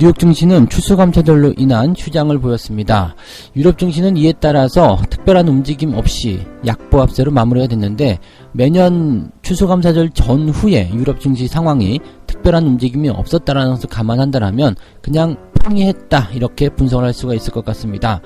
뉴욕 증시는 추수감사절로 인한 휴장을 보였습니다. 유럽 증시는 이에 따라서 특별한 움직임 없이 약보합세로 마무리가 됐는데, 매년 추수감사절 전후에 유럽 증시 상황이 특별한 움직임이 없었다라는 것을 감안한다면 그냥 평이했다, 이렇게 분석을 할 수가 있을 것 같습니다.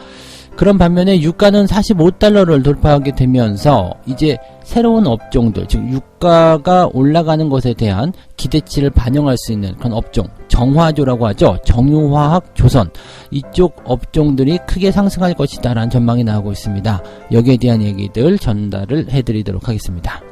그런 반면에 유가는 45달러를 돌파하게 되면서 이제 새로운 업종들, 즉 유가가 올라가는 것에 대한 기대치를 반영할 수 있는 그런 업종, 정화조라고 하죠. 정유화학, 조선, 이쪽 업종들이 크게 상승할 것이다 라는 전망이 나오고 있습니다. 여기에 대한 얘기들 전달을 해드리도록 하겠습니다.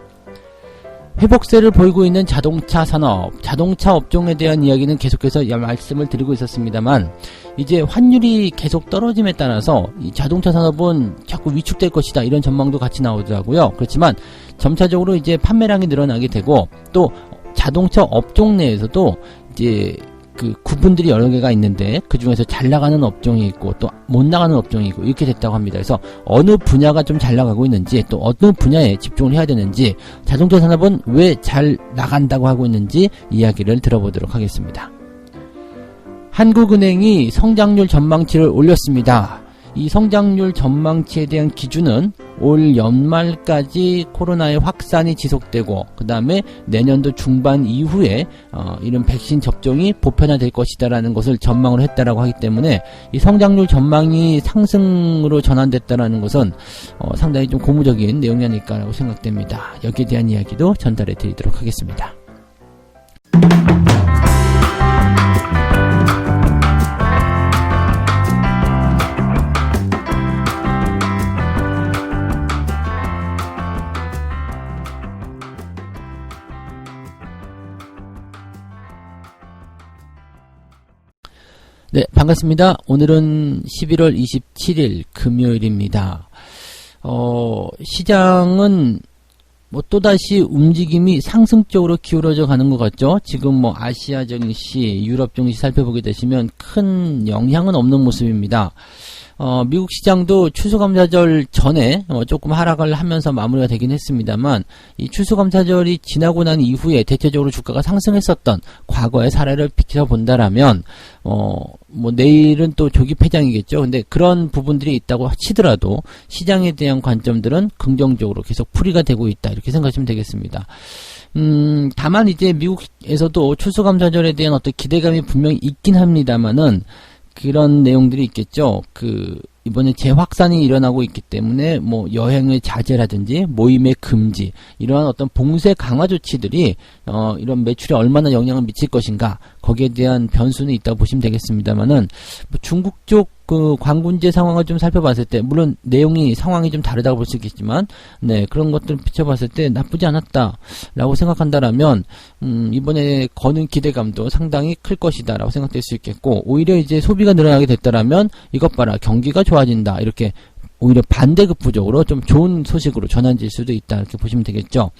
회복세를 보이고 있는 자동차 산업, 자동차 업종에 대한 이야기는 계속해서 말씀을 드리고 있었습니다만, 이제 환율이 계속 떨어짐에 따라서 이 자동차 산업은 자꾸 위축될 것이다, 이런 전망도 같이 나오더라고요. 그렇지만 점차적으로 이제 판매량이 늘어나게 되고, 또 자동차 업종 내에서도 이제 그 구분들이 여러 개가 있는데, 그 중에서 잘 나가는 업종이 있고 또 못 나가는 업종이 있고 이렇게 됐다고 합니다. 그래서 어느 분야가 좀 잘 나가고 있는지, 또 어느 분야에 집중을 해야 되는지, 자동차 산업은 왜 잘 나간다고 하고 있는지 이야기를 들어보도록 하겠습니다. 한국은행이 성장률 전망치를 올렸습니다. 이 성장률 전망치에 대한 기준은 올 연말까지 코로나의 확산이 지속되고, 그 다음에 내년도 중반 이후에 이런 백신 접종이 보편화될 것이다라는 것을 전망을 했다라고 하기 때문에, 이 성장률 전망이 상승으로 전환됐다라는 것은 상당히 좀 고무적인 내용이 아닐까라고 생각됩니다. 여기에 대한 이야기도 전달해 드리도록 하겠습니다. 네, 반갑습니다. 오늘은 11월 27일 금요일입니다. 시장은 또다시 움직임이 상승적으로 기울어져 가는 것 같죠? 지금 아시아 증시, 유럽 증시 살펴보게 되시면 큰 영향은 없는 모습입니다. 미국 시장도 추수감사절 전에 조금 하락을 하면서 마무리가 되긴 했습니다만, 이 추수감사절이 지나고 난 이후에 대체적으로 주가가 상승했었던 과거의 사례를 비춰본다라면, 내일은 또 조기 폐장이겠죠. 근데 그런 부분들이 있다고 치더라도 시장에 대한 관점들은 긍정적으로 계속 풀이가 되고 있다, 이렇게 생각하시면 되겠습니다. 다만 이제 미국에서도 추수감사절에 대한 어떤 기대감이 분명히 있긴 합니다만은, 그런 내용들이 있겠죠. 이번에 재확산이 일어나고 있기 때문에 여행의 자제라든지 모임의 금지, 이러한 어떤 봉쇄 강화 조치들이 이런 매출에 얼마나 영향을 미칠 것인가, 거기에 대한 변수는 있다고 보시면 되겠습니다만은, 중국 쪽 관군제 상황을 좀 살펴봤을 때, 물론 상황이 좀 다르다고 볼 수 있겠지만, 네, 그런 것들을 비춰봤을 때 나쁘지 않았다라고 생각한다라면, 이번에 거는 기대감도 상당히 클 것이다라고 생각될 수 있겠고, 오히려 이제 소비가 늘어나게 됐다라면, 이것 봐라, 경기가 좋아진다, 이렇게 오히려 반대급부적으로 좀 좋은 소식으로 전환될 수도 있다, 이렇게 보시면 되겠죠.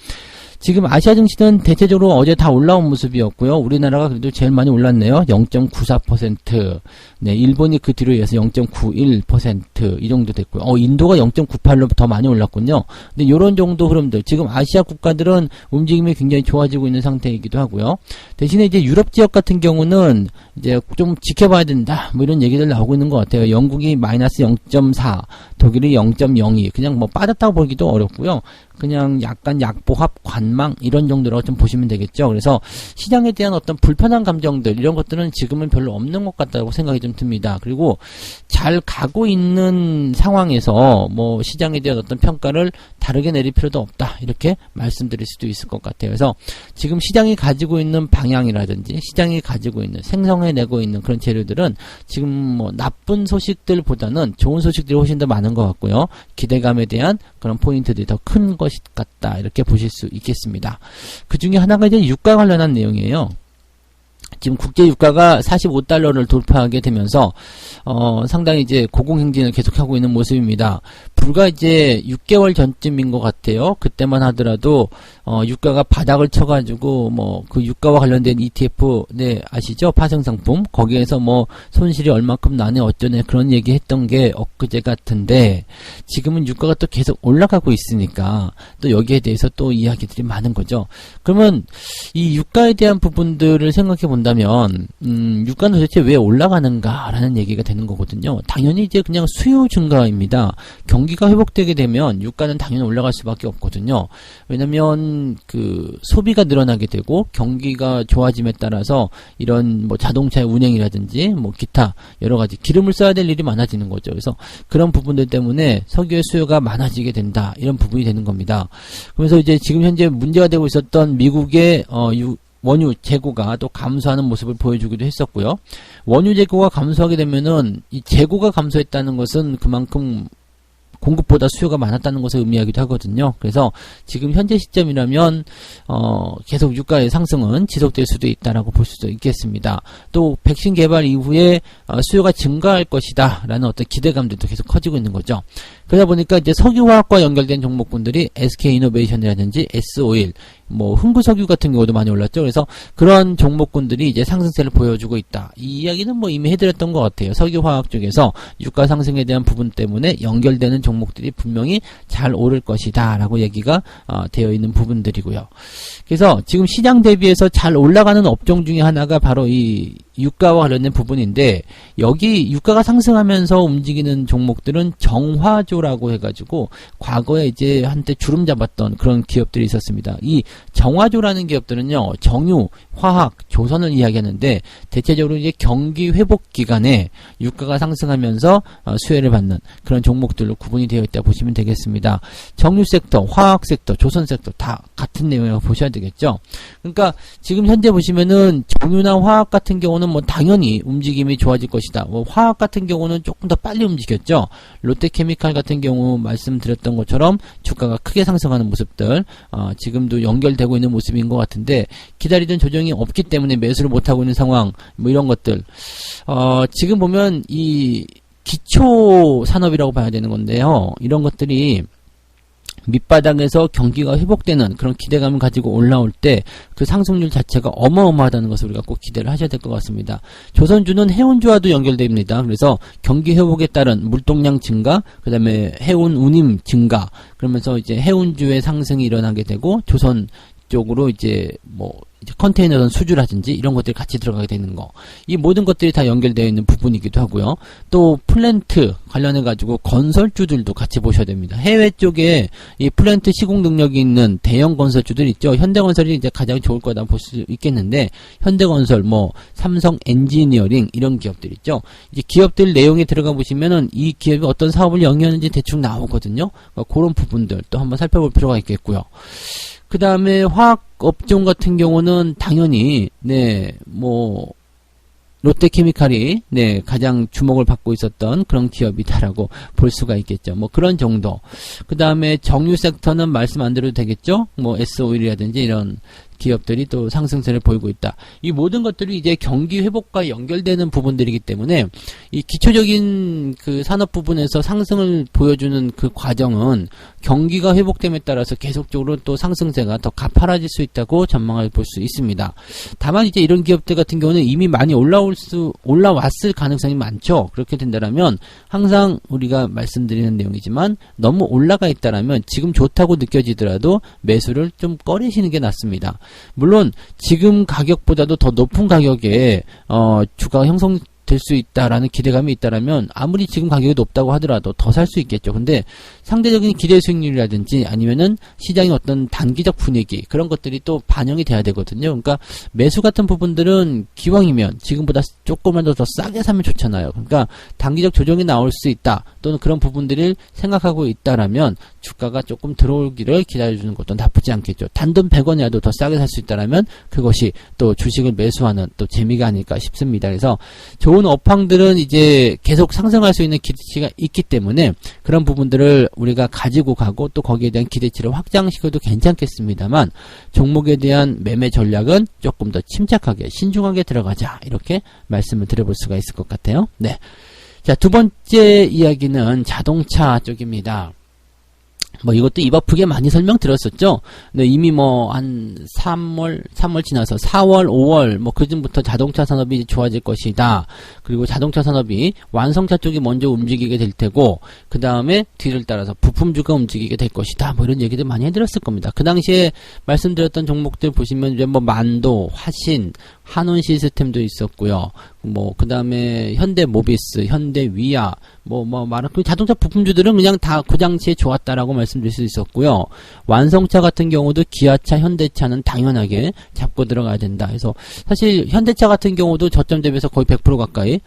지금 아시아 증시는 대체적으로 어제 다 올라온 모습이었고요. 우리나라가 그래도 제일 많이 올랐네요. 0.94%. 네, 일본이 그 뒤로 이어서 0.91% 이 정도 됐고요. 인도가 0.98로 더 많이 올랐군요. 근데 요런 정도 흐름들, 지금 아시아 국가들은 움직임이 굉장히 좋아지고 있는 상태이기도 하고요. 대신에 이제 유럽 지역 같은 경우는 이제 좀 지켜봐야 된다, 이런 얘기들 나오고 있는 것 같아요. 영국이 마이너스 0.4, 독일이 0.02, 그냥 빠졌다고 보기도 어렵고요. 그냥 약간 약보합, 관망, 이런 정도로 좀 보시면 되겠죠. 그래서 시장에 대한 어떤 불편한 감정들, 이런 것들은 지금은 별로 없는 것 같다고 생각이 좀 듭니다. 그리고 잘 가고 있는 상황에서 시장에 대한 어떤 평가를 다르게 내릴 필요도 없다, 이렇게 말씀드릴 수도 있을 것 같아요. 그래서 지금 시장이 가지고 있는 방향이라든지 시장이 가지고 있는, 생성해내고 있는 그런 재료들은 지금 나쁜 소식들보다는 좋은 소식들이 훨씬 더 많은 것 같고요. 기대감에 대한 그런 포인트들이 더 큰 것 같다, 이렇게 보실 수 있겠습니다. 그 중에 하나가 이제 유가 관련한 내용이에요. 지금 국제 유가가 45달러를 돌파하게 되면서 상당히 이제 고공행진을 계속하고 있는 모습입니다. 불과 이제 6개월 전쯤인 것 같아요. 그때만 하더라도 유가가 바닥을 쳐가지고 뭐 그 유가와 관련된 ETF 네 아시죠? 파생상품 거기에서 뭐 손실이 얼마큼 나네 어쩌네 그런 얘기했던 게 엊그제 같은데 지금은 유가가 또 계속 올라가고 있으니까 또 여기에 대해서 또 이야기들이 많은 거죠. 그러면 이 유가에 대한 부분들을 생각해 본다면 유가는 도대체 왜 올라가는가라는 얘기가 되는 거거든요. 당연히 이제 그냥 수요 증가입니다. 경기가 회복되게 되면 유가는 당연히 올라갈 수밖에 없거든요. 왜냐면 그 소비가 늘어나게 되고 경기가 좋아짐에 따라서 이런 뭐 자동차의 운행이라든지 뭐 기타 여러 가지 기름을 써야 될 일이 많아지는 거죠. 그래서 그런 부분들 때문에 석유의 수요가 많아지게 된다. 이런 부분이 되는 겁니다. 그래서 이제 지금 현재 문제가 되고 있었던 미국의 원유 재고가 또 감소하는 모습을 보여주기도 했었고요. 원유 재고가 감소하게 되면은 이 재고가 감소했다는 것은 그만큼 공급보다 수요가 많았다는 것을 의미하기도 하거든요. 그래서 지금 현재 시점이라면 계속 유가의 상승은 지속될 수도 있다라고 볼 수도 있겠습니다. 또 백신 개발 이후에 수요가 증가할 것이다 라는 어떤 기대감들도 계속 커지고 있는 거죠. 그러다 보니까 이제 석유화학과 연결된 종목군들이 SK이노베이션이라든지 S-오일, 뭐 흥구석유 같은 경우도 많이 올랐죠. 그래서 그런 종목군들이 이제 상승세를 보여주고 있다. 이 이야기는 뭐 이미 해드렸던 것 같아요. 석유화학 쪽에서 유가 상승에 대한 부분 때문에 연결되는 종목들이 분명히 잘 오를 것이다 라고 얘기가 되어 있는 부분들이고요. 그래서 지금 시장 대비해서 잘 올라가는 업종 중에 하나가 바로 이 유가와 관련된 부분인데 여기 유가가 상승하면서 움직이는 종목들은 정화조라고 해가지고 과거에 이제 한때 주름 잡았던 그런 기업들이 있었습니다. 이 정화조라는 기업들은요 정유, 화학, 조선을 이야기하는데 대체적으로 이제 경기 회복 기간에 유가가 상승하면서 수혜를 받는 그런 종목들로 구분이 되어 있다 보시면 되겠습니다. 정유 섹터, 화학 섹터, 조선 섹터 다 같은 내용이라고 보셔야 되겠죠. 그러니까 지금 현재 보시면은 정유나 화학 같은 경우는 뭐 당연히 움직임이 좋아질 것이다. 뭐 화학 같은 경우는 조금 더 빨리 움직였죠. 롯데케미칼 같은 경우 말씀드렸던 것처럼 주가가 크게 상승하는 모습들 지금도 연결되고 있는 모습인 것 같은데 기다리던 조정이 없기 때문에 매수를 못하고 있는 상황 뭐 이런 것들 지금 보면 이 기초 산업이라고 봐야 되는 건데요. 이런 것들이 밑바닥에서 경기가 회복되는 그런 기대감을 가지고 올라올 때 그 상승률 자체가 어마어마하다는 것을 우리가 꼭 기대를 하셔야 될 것 같습니다. 조선주는 해운주와도 연결됩니다. 그래서 경기 회복에 따른 물동량 증가, 그 다음에 해운 운임 증가, 그러면서 이제 해운주의 상승이 일어나게 되고 조선 쪽으로 이제 뭐 컨테이너선 수주라든지 이런 것들이 같이 들어가게 되는 거. 이 모든 것들이 다 연결되어 있는 부분이기도 하고요. 또 플랜트 관련해 가지고 건설주들도 같이 보셔야 됩니다. 해외 쪽에 이 플랜트 시공 능력이 있는 대형 건설주들 있죠. 현대건설이 이제 가장 좋을 거다 볼 수 있겠는데 현대건설, 뭐 삼성 엔지니어링 이런 기업들 있죠. 이제 기업들 내용에 들어가 보시면은 이 기업이 어떤 사업을 영위하는지 대충 나오거든요. 그러니까 그런 부분들 또 한번 살펴볼 필요가 있겠고요. 그 다음에 화학 업종 같은 경우는 당연히 뭐 롯데케미칼이 가장 주목을 받고 있었던 그런 기업이다라고 볼 수가 있겠죠. 뭐 그런 정도. 그 다음에 정유 섹터는 말씀 안 드려도 되겠죠. 뭐 S-오일이라든지 이런 기업들이 또 상승세를 보이고 있다. 이 모든 것들이 이제 경기 회복과 연결되는 부분들이기 때문에 이 기초적인 그 산업 부분에서 상승을 보여주는 그 과정은 경기가 회복됨에 따라서 계속적으로 또 상승세가 더 가파라질 수 있다고 전망을 볼 수 있습니다. 다만 이제 이런 기업들 같은 경우는 이미 많이 올라왔을 가능성이 많죠. 그렇게 된다면 항상 우리가 말씀드리는 내용이지만 너무 올라가 있다라면 지금 좋다고 느껴지더라도 매수를 좀 꺼리시는 게 낫습니다. 물론 지금 가격보다도 더 높은 가격에 주가가 형성될 수 있다라는 기대감이 있다라면 아무리 지금 가격이 높다고 하더라도 더 살 수 있겠죠. 근데 상대적인 기대 수익률이라든지 아니면은 시장의 어떤 단기적 분위기 그런 것들이 또 반영이 돼야 되거든요. 그러니까 매수 같은 부분들은 기왕이면 지금보다 조금만 더 싸게 사면 좋잖아요. 그러니까 단기적 조정이 나올 수 있다 또는 그런 부분들을 생각하고 있다라면 주가가 조금 들어오기를 기다려주는 것도 나쁘지 않겠죠. 단돈 100원이라도 더 싸게 살 수 있다라면 그것이 또 주식을 매수하는 또 재미가 아닐까 싶습니다. 그래서 좋은 업황들은 이제 계속 상승할 수 있는 기대치가 있기 때문에 그런 부분들을 우리가 가지고 가고 또 거기에 대한 기대치를 확장시켜도 괜찮겠습니다만 종목에 대한 매매 전략은 조금 더 침착하게 신중하게 들어가자 이렇게 말씀을 드려볼 수가 있을 것 같아요. 네. 자, 두 번째 이야기는 자동차 쪽입니다. 뭐 이것도 입 아프게 많이 설명드렸었죠. 근데 이미 뭐 한 3월 지나서 4월, 5월 뭐 그쯤부터 자동차 산업이 좋아질 것이다. 그리고 자동차 산업이 완성차 쪽이 먼저 움직이게 될 테고 그 다음에 뒤를 따라서 부품주가 움직이게 될 것이다. 뭐 이런 얘기들 많이 해드렸을 겁니다. 그 당시에 말씀드렸던 종목들 보시면 이제 뭐 만도, 화신, 한온 시스템도 있었고요. 뭐 그 다음에 현대모비스, 현대위아 말한 그 자동차 부품주들은 그냥 다 그 당시에 좋았다라고 말씀드릴 수 있었고요. 완성차 같은 경우도 기아차, 현대차는 당연하게 잡고 들어가야 된다. 그래서 사실 현대차 같은 경우도 저점 대비해서 거의 100% 가까이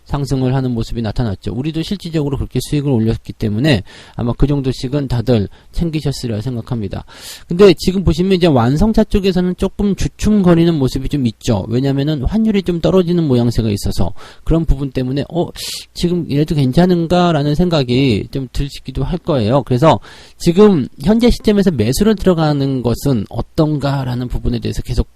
상승을 하는 모습이 나타났죠. 우리도 실질적으로 그렇게 수익을 올렸기 때문에 아마 그 정도씩은 다들 챙기셨으리라 생각합니다. 근데 지금 보시면 이제 완성차 쪽에서는 조금 주춤거리는 모습이 좀 있죠. 왜냐면은 환율이 좀 떨어지는 모양새가 있어서 그런 부분 때문에 지금 이래도 괜찮은가라는 생각이 좀 들기도 할 거예요. 그래서 지금 현재 시점에서 매수를 들어가는 것은 어떤가라는 부분에 대해서 계속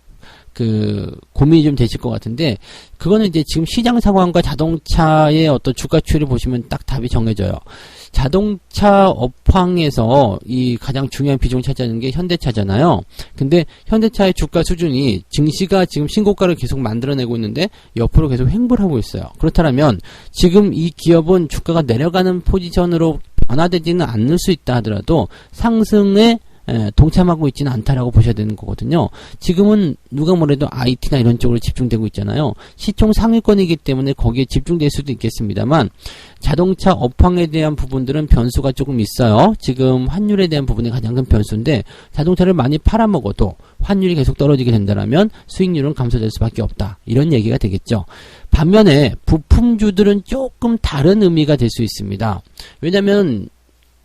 고민이 좀 되실 것 같은데, 그거는 이제 지금 시장 상황과 자동차의 어떤 주가 추이를 보시면 딱 답이 정해져요. 자동차 업황에서 이 가장 중요한 비중을 차지하는 게 현대차잖아요. 근데 현대차의 주가 수준이 증시가 지금 신고가를 계속 만들어내고 있는데 옆으로 계속 횡보를 하고 있어요. 그렇다면 지금 이 기업은 주가가 내려가는 포지션으로 변화되지는 않을 수 있다 하더라도 상승에 동참하고 있지는 않다라고 보셔야 되는 거거든요. 지금은 누가 뭐래도 IT나 이런 쪽으로 집중되고 있잖아요. 시총 상위권이기 때문에 거기에 집중될 수도 있겠습니다만 자동차 업황에 대한 부분들은 변수가 조금 있어요. 지금 환율에 대한 부분이 가장 큰 변수인데 자동차를 많이 팔아먹어도 환율이 계속 떨어지게 된다면 수익률은 감소될 수밖에 없다. 이런 얘기가 되겠죠. 반면에 부품주들은 조금 다른 의미가 될 수 있습니다. 왜냐하면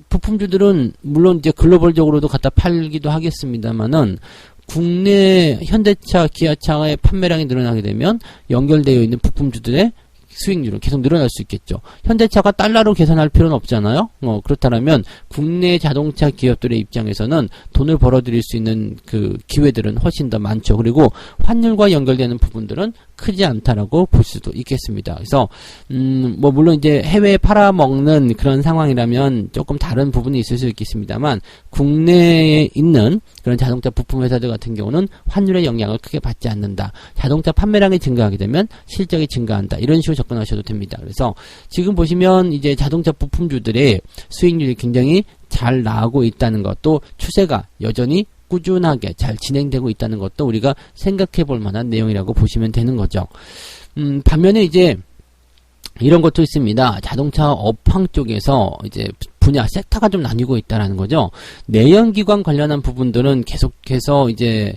부품주들은 물론 이제 글로벌적으로도 갖다 팔기도 하겠습니다만은 국내 현대차, 기아차의 판매량이 늘어나게 되면 연결되어 있는 부품주들의 수익률은 계속 늘어날 수 있겠죠. 현대차가 달러로 계산할 필요는 없잖아요. 그렇다면 국내 자동차 기업들의 입장에서는 돈을 벌어들일 수 있는 그 기회들은 훨씬 더 많죠. 그리고 환율과 연결되는 부분들은 크지 않다라고 볼 수도 있겠습니다. 그래서 물론 이제 해외에 팔아먹는 그런 상황이라면 조금 다른 부분이 있을 수 있겠습니다만 국내에 있는 그런 자동차 부품 회사들 같은 경우는 환율의 영향을 크게 받지 않는다. 자동차 판매량이 증가하게 되면 실적이 증가한다. 이런 식으로 접근하셔도 됩니다. 그래서 지금 보시면 이제 자동차 부품주들의 수익률이 굉장히 잘 나오고 있다는 것도 추세가 여전히 꾸준하게 잘 진행되고 있다는 것도 우리가 생각해 볼 만한 내용이라고 보시면 되는 거죠. 반면에 이제 이런 것도 있습니다. 자동차 업황 쪽에서 이제 분야, 섹터가 좀 나뉘고 있다라는 거죠. 내연기관 관련한 부분들은 계속해서 이제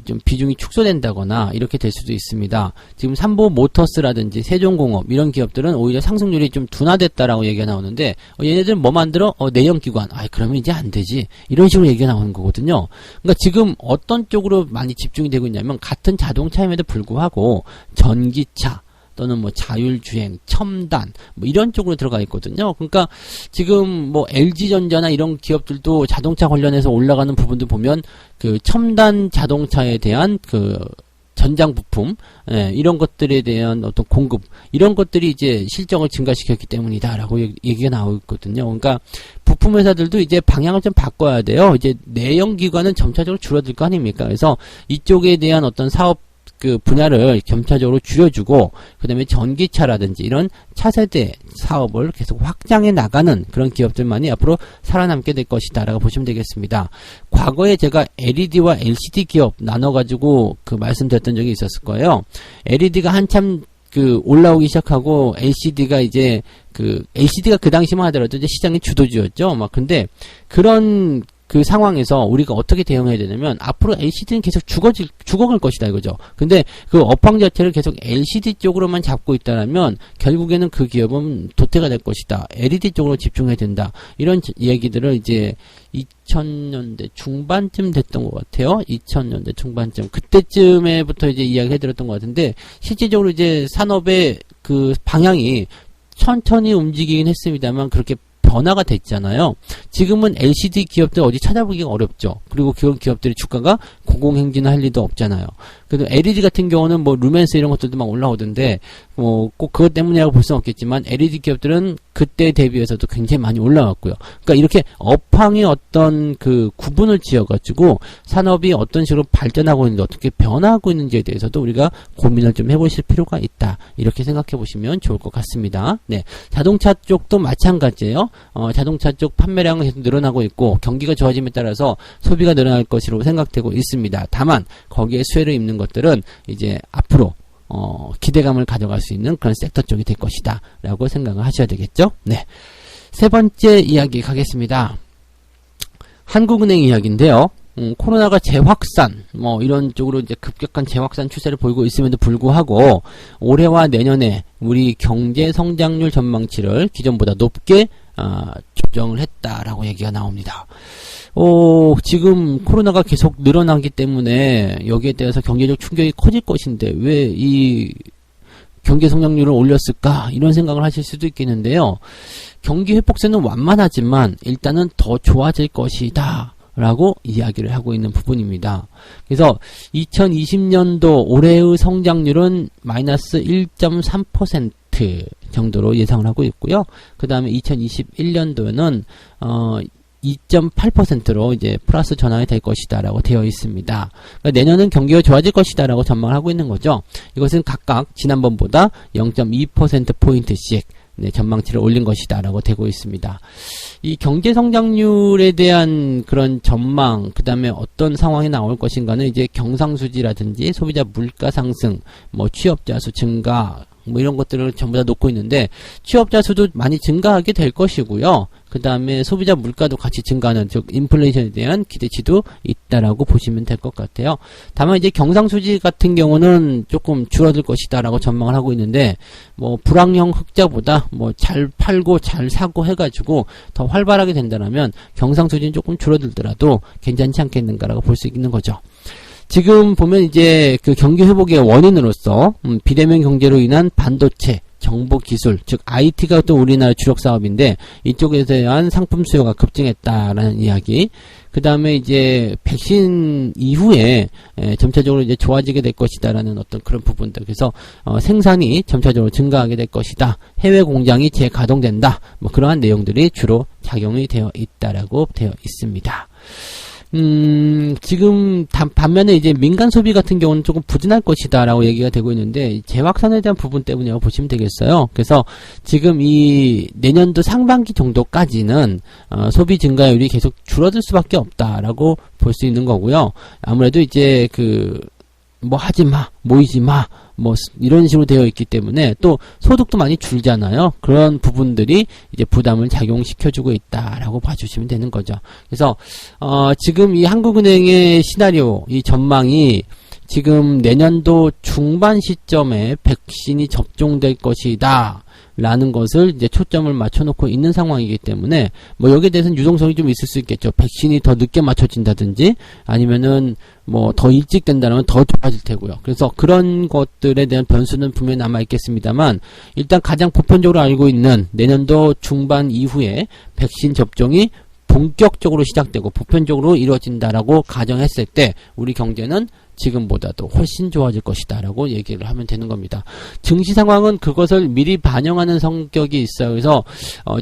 좀 비중이 축소된다거나 이렇게 될 수도 있습니다. 지금 삼보 모터스라든지 세종공업 이런 기업들은 오히려 상승률이 좀 둔화됐다라고 얘기가 나오는데 얘네들은 뭐 만들어? 내연기관. 그러면 이제 안 되지. 이런 식으로 얘기가 나오는 거거든요. 그러니까 지금 어떤 쪽으로 많이 집중이 되고 있냐면 같은 자동차임에도 불구하고 전기차 또는 뭐 자율주행, 첨단 이런 쪽으로 들어가 있거든요. 그러니까 지금 LG전자나 이런 기업들도 자동차 관련해서 올라가는 부분들 보면 그 첨단 자동차에 대한 전장 부품, 이런 것들에 대한 어떤 공급, 이런 것들이 이제 실적을 증가시켰기 때문이다라고 얘기가 나오고 있거든요. 그러니까 부품 회사들도 이제 방향을 좀 바꿔야 돼요. 이제 내연기관은 점차적으로 줄어들 거 아닙니까? 그래서 이쪽에 대한 어떤 사업 분야를 점차적으로 줄여주고 그 다음에 전기차라든지 이런 차세대 사업을 계속 확장해 나가는 그런 기업들만이 앞으로 살아남게 될 것이다 라고 보시면 되겠습니다. 과거에 제가 LED와 LCD 기업 나눠가지고 말씀드렸던 적이 있었을 거예요. LED가 한참 올라오기 시작하고 LCD가 이제 LCD가 그 당시만 하더라도 이제 시장의 주도주였죠. 근데 그런 상황에서 우리가 어떻게 대응해야 되냐면 앞으로 LCD는 계속 죽어갈 것이다 이거죠. 근데 업황 자체를 계속 LCD 쪽으로만 잡고 있다라면 결국에는 그 기업은 도태가 될 것이다. LED 쪽으로 집중해야 된다. 이런 얘기들을 이제 2000년대 중반쯤 됐던 것 같아요. 2000년대 중반쯤 그때쯤에부터 이제 이야기 해드렸던 것 같은데 실질적으로 이제 산업의 방향이 천천히 움직이긴 했습니다만 그렇게 변화가 됐잖아요. 지금은 LCD 기업들 어디 찾아보기가 어렵죠. 그리고 그런 기업들의 주가가 고공행진할 리도 없잖아요. 그래도 LED 같은 경우는 뭐 루멘스 이런 것들도 막 올라오던데 뭐 꼭 그것 때문이라고 볼 수는 없겠지만 LED 기업들은 그때 대비해서도 굉장히 많이 올라왔고요. 그러니까 이렇게 업황의 어떤 그 구분을 지어가지고 산업이 어떤 식으로 발전하고 있는지 어떻게 변화하고 있는지에 대해서도 우리가 고민을 좀 해보실 필요가 있다. 이렇게 생각해 보시면 좋을 것 같습니다. 네, 자동차 쪽도 마찬가지예요. 자동차 쪽 판매량은 계속 늘어나고 있고 경기가 좋아짐에 따라서 소비가 늘어날 것으로 생각되고 있습니다. 다만 거기에 수혜를 입는 것들은 이제 앞으로 기대감을 가져갈 수 있는 그런 섹터 쪽이 될 것이다 라고 생각을 하셔야 되겠죠. 네, 세 번째 이야기 가겠습니다. 한국은행 이야기인데요. 코로나가 재확산 뭐 이런 쪽으로 이제 급격한 재확산 추세를 보이고 있음에도 불구하고 올해와 내년에 우리 경제 성장률 전망치를 기존보다 높게 조정을 했다라고 얘기가 나옵니다. 지금 코로나가 계속 늘어나기 때문에 여기에 대해서 경제적 충격이 커질 것인데 왜 이 경제 성장률을 올렸을까? 이런 생각을 하실 수도 있겠는데요. 경기 회복세는 완만하지만 일단은 더 좋아질 것이다 라고 이야기를 하고 있는 부분입니다. 그래서 2020년도 올해의 성장률은 마이너스 1.3% 정도로 예상을 하고 있고요. 그 다음에 2021년도에는 2.8%로 이제 플러스 전환이 될 것이다라고 되어 있습니다. 그러니까 내년은 경기가 좋아질 것이다라고 전망을 하고 있는 거죠. 이것은 각각 지난번보다 0.2%포인트씩 전망치를 올린 것이다라고 되고 있습니다. 이 경제 성장률에 대한 그런 전망, 그 다음에 어떤 상황이 나올 것인가는 이제 경상수지라든지 소비자 물가 상승, 뭐 취업자 수 증가, 뭐 이런 것들을 전부 다 놓고 있는데 취업자 수도 많이 증가하게 될 것이고요. 그 다음에 소비자 물가도 같이 증가하는, 즉 인플레이션에 대한 기대치도 있다라고 보시면 될 것 같아요. 다만 이제 경상수지 같은 경우는 조금 줄어들 것이다라고 전망을 하고 있는데 뭐 불황형 흑자보다 뭐 잘 팔고 잘 사고 해가지고 더 활발하게 된다면 경상수지는 조금 줄어들더라도 괜찮지 않겠는가라고 볼 수 있는 거죠. 지금 보면 이제 그 경기 회복의 원인으로서 비대면 경제로 인한 반도체, 정보기술, 즉 IT가 또 우리나라 주력 사업인데 이쪽에 대한 상품 수요가 급증했다라는 이야기. 그 다음에 이제 백신 이후에 점차적으로 이제 좋아지게 될 것이다라는 어떤 그런 부분들. 그래서 생산이 점차적으로 증가하게 될 것이다. 해외 공장이 재가동된다. 뭐 그러한 내용들이 주로 작용이 되어 있다라고 되어 있습니다. 지금 반면에 이제 민간 소비 같은 경우는 조금 부진할 것이다라고 얘기가 되고 있는데 재확산에 대한 부분 때문이라고 보시면 되겠어요. 그래서 지금 이 내년도 상반기 정도까지는 소비 증가율이 계속 줄어들 수밖에 없다라고 볼 수 있는 거고요. 아무래도 이제 뭐 하지 마, 모이지 마, 뭐 이런 식으로 되어 있기 때문에 또 소득도 많이 줄잖아요. 그런 부분들이 이제 부담을 작용시켜주고 있다라고 봐주시면 되는 거죠. 그래서 지금 이 한국은행의 시나리오, 이 전망이 지금 내년도 중반 시점에 백신이 접종될 것이다 라는 것을 이제 초점을 맞춰놓고 있는 상황이기 때문에 뭐 여기에 대해서는 유동성이 좀 있을 수 있겠죠. 백신이 더 늦게 맞춰진다든지 아니면은 뭐 더 일찍 된다면 더 좋아질 테고요. 그래서 그런 것들에 대한 변수는 분명히 남아 있겠습니다만 일단 가장 보편적으로 알고 있는 내년도 중반 이후에 백신 접종이 본격적으로 시작되고 보편적으로 이루어진다라고 가정했을 때 우리 경제는 지금보다도 훨씬 좋아질 것이다 라고 얘기를 하면 되는 겁니다. 증시 상황은 그것을 미리 반영하는 성격이 있어요. 그래서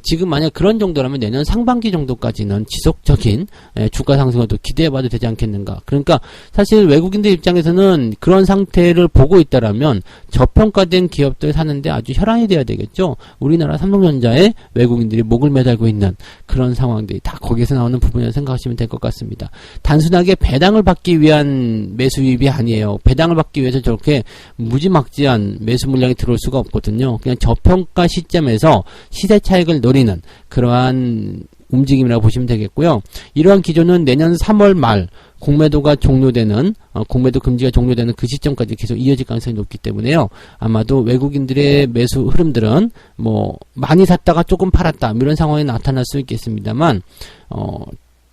지금 만약 그런 정도라면 내년 상반기 정도까지는 지속적인 주가 상승을 또 기대해봐도 되지 않겠는가. 그러니까 사실 외국인들 입장에서는 그런 상태를 보고 있다라면 저평가된 기업들 사는데 아주 혈안이 돼야 되겠죠. 우리나라 삼성전자에 외국인들이 목을 매달고 있는 그런 상황들이 다 거기에서 나오는 부분이라고 생각하시면 될 것 같습니다. 단순하게 배당을 받기 위한 매수 유입이 아니에요. 배당을 받기 위해서 저렇게 무지막지한 매수 물량이 들어올 수가 없거든요. 그냥 저평가 시점에서 시세 차익을 노리는 그러한 움직임이라고 보시면 되겠고요. 이러한 기조는 내년 3월 말 공매도가 종료되는 공매도 금지가 종료되는 그 시점까지 계속 이어질 가능성이 높기 때문에요. 아마도 외국인들의 매수 흐름들은 뭐 많이 샀다가 조금 팔았다 이런 상황이 나타날 수 있겠습니다만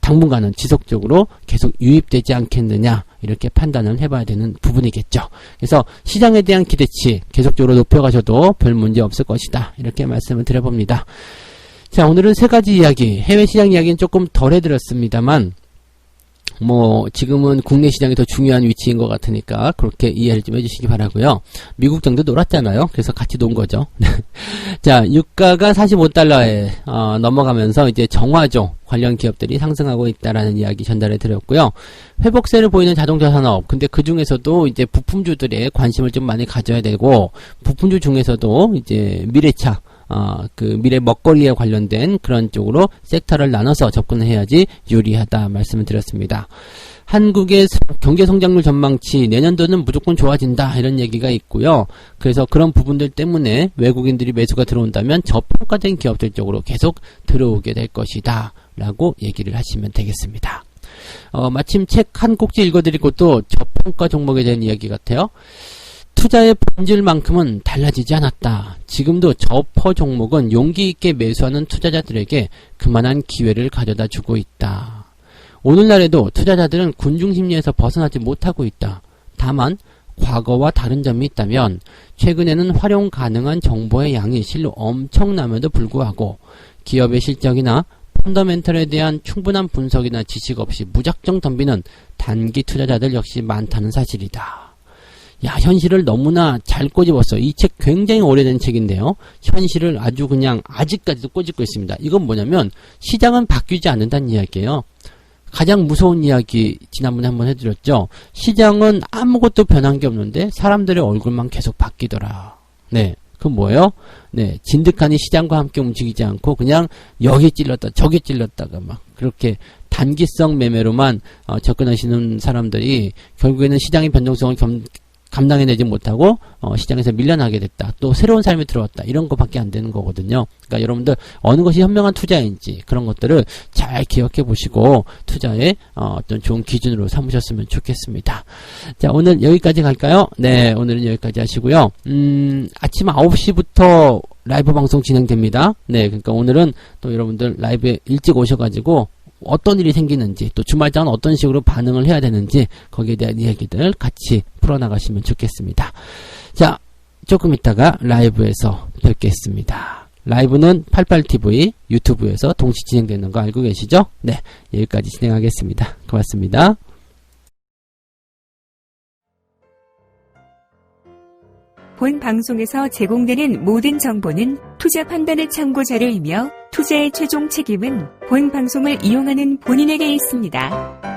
당분간은 지속적으로 계속 유입되지 않겠느냐 이렇게 판단을 해봐야 되는 부분이겠죠. 그래서 시장에 대한 기대치 계속적으로 높여가셔도 별 문제 없을 것이다 이렇게 말씀을 드려봅니다. 자, 오늘은 세 가지 이야기, 해외 시장 이야기는 조금 덜 해드렸습니다만, 지금은 국내 시장이 더 중요한 위치인 것 같으니까 그렇게 이해를 좀 해주시기 바라고요. 미국 정도 놀았잖아요. 그래서 같이 논 거죠. 자, 유가가 45달러에 넘어가면서 이제 정화조 관련 기업들이 상승하고 있다라는 이야기 전달해 드렸고요. 회복세를 보이는 자동차 산업, 근데 그 중에서도 이제 부품주들의 관심을 좀 많이 가져야 되고, 부품주 중에서도 이제 미래차, 그 미래 먹거리에 관련된 그런 쪽으로 섹터를 나눠서 접근해야지 유리하다 말씀을 드렸습니다. 한국의 경제 성장률 전망치 내년도는 무조건 좋아진다 이런 얘기가 있고요. 그래서 그런 부분들 때문에 외국인들이 매수가 들어온다면 저평가된 기업들 쪽으로 계속 들어오게 될 것이다 라고 얘기를 하시면 되겠습니다. 마침 책 한 꼭지 읽어드릴 것도 저평가 종목에 대한 이야기 같아요. 투자의 본질만큼은 달라지지 않았다. 지금도 저퍼 종목은 용기 있게 매수하는 투자자들에게 그만한 기회를 가져다 주고 있다. 오늘날에도 투자자들은 군중 심리에서 벗어나지 못하고 있다. 다만 과거와 다른 점이 있다면 최근에는 활용 가능한 정보의 양이 실로 엄청남에도 불구하고 기업의 실적이나 펀더멘털에 대한 충분한 분석이나 지식 없이 무작정 덤비는 단기 투자자들 역시 많다는 사실이다. 야, 현실을 너무나 잘 꼬집었어. 이 책 굉장히 오래된 책인데요. 현실을 아주 그냥 아직까지도 꼬집고 있습니다. 이건 뭐냐면 시장은 바뀌지 않는다는 이야기예요. 가장 무서운 이야기 지난번에 한번 해드렸죠. 시장은 아무것도 변한 게 없는데 사람들의 얼굴만 계속 바뀌더라. 네, 그건 뭐예요? 네, 진득하니 시장과 함께 움직이지 않고 그냥 여기 찔렀다 저기 찔렀다가 막 그렇게 단기성 매매로만 접근하시는 사람들이 결국에는 시장의 변동성을 감당해내지 못하고 시장에서 밀려나게 됐다. 또 새로운 삶이 들어왔다. 이런 것밖에 안 되는 거거든요. 그러니까 여러분들 어느 것이 현명한 투자인지 그런 것들을 잘 기억해 보시고 투자의 어떤 좋은 기준으로 삼으셨으면 좋겠습니다. 자, 오늘 여기까지 갈까요? 네, 오늘은 여기까지 하시고요. 아침 9시부터 라이브 방송 진행됩니다. 네, 그러니까 오늘은 또 여러분들 라이브에 일찍 오셔가지고 어떤 일이 생기는지 또 주말장은 어떤 식으로 반응을 해야 되는지 거기에 대한 이야기들 같이 풀어나가시면 좋겠습니다. 자, 조금 있다가 라이브에서 뵙겠습니다. 라이브는 88TV 유튜브에서 동시 진행되는 거 알고 계시죠? 네, 여기까지 진행하겠습니다. 고맙습니다. 본 방송에서 제공되는 모든 정보는 투자 판단의 참고 자료이며 투자의 최종 책임은 본 방송을 이용하는 본인에게 있습니다.